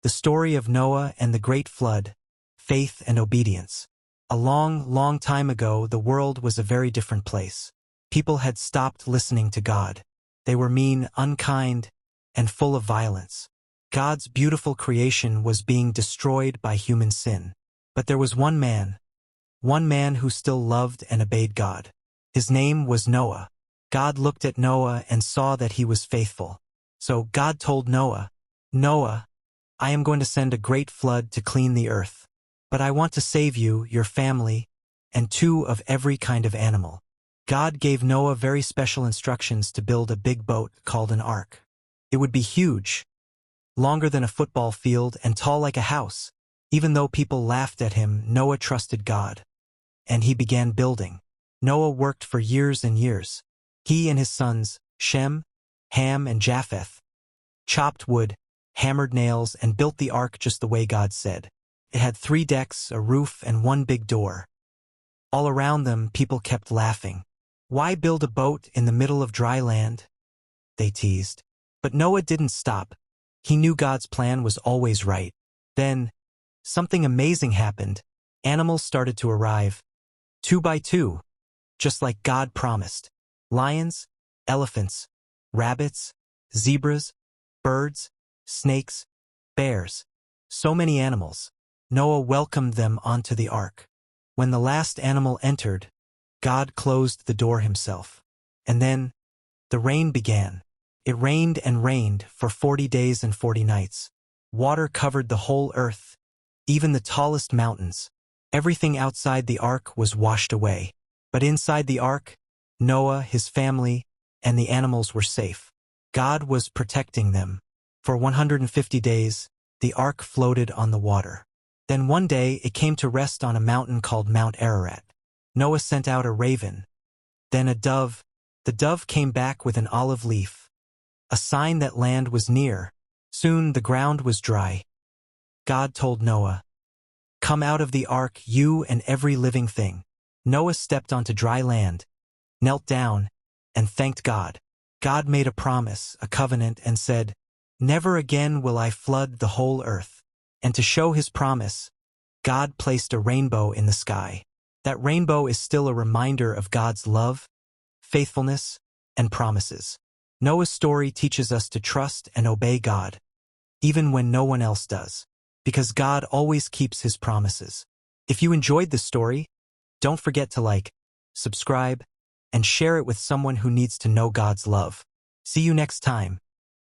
The story of Noah and the great flood, faith and obedience. A long, long time ago, the world was a very different place. People had stopped listening to God. They were mean, unkind, and full of violence. God's beautiful creation was being destroyed by human sin. But there was one man who still loved and obeyed God. His name was Noah. God looked at Noah and saw that he was faithful. So God told Noah, "Noah, I am going to send a great flood to clean the earth. But I want to save you, your family, and 2 of every kind of animal." God gave Noah very special instructions to build a big boat called an ark. It would be huge, longer than a football field and tall like a house. Even though people laughed at him, Noah trusted God. And he began building. Noah worked for years and years. He and his sons, Shem, Ham, and Japheth, chopped wood, hammered nails, and built the ark just the way God said. It had 3 decks, a roof, and 1 big door. All around them, people kept laughing. "Why build a boat in the middle of dry land?" they teased. But Noah didn't stop. He knew God's plan was always right. Then, something amazing happened. Animals started to arrive, 2 by 2, just like God promised. Lions, elephants, rabbits, zebras, birds, snakes, bears. So many animals. Noah welcomed them onto the ark. When the last animal entered, God closed the door himself. And then, the rain began. It rained and rained for 40 days and 40 nights. Water covered the whole earth, even the tallest mountains. Everything outside the ark was washed away. But inside the ark, Noah, his family, and the animals were safe. God was protecting them. For 150 days, the ark floated on the water. Then one day it came to rest on a mountain called Mount Ararat. Noah sent out a raven, then a dove. The dove came back with an olive leaf, a sign that land was near. Soon the ground was dry. God told Noah, "Come out of the ark, you and every living thing." Noah stepped onto dry land, knelt down, and thanked God. God made a promise, a covenant, and said, "Never again will I flood the whole earth." And to show his promise, God placed a rainbow in the sky. That rainbow is still a reminder of God's love, faithfulness, and promises. Noah's story teaches us to trust and obey God, even when no one else does, because God always keeps his promises. If you enjoyed this story, don't forget to like, subscribe, and share it with someone who needs to know God's love. See you next time.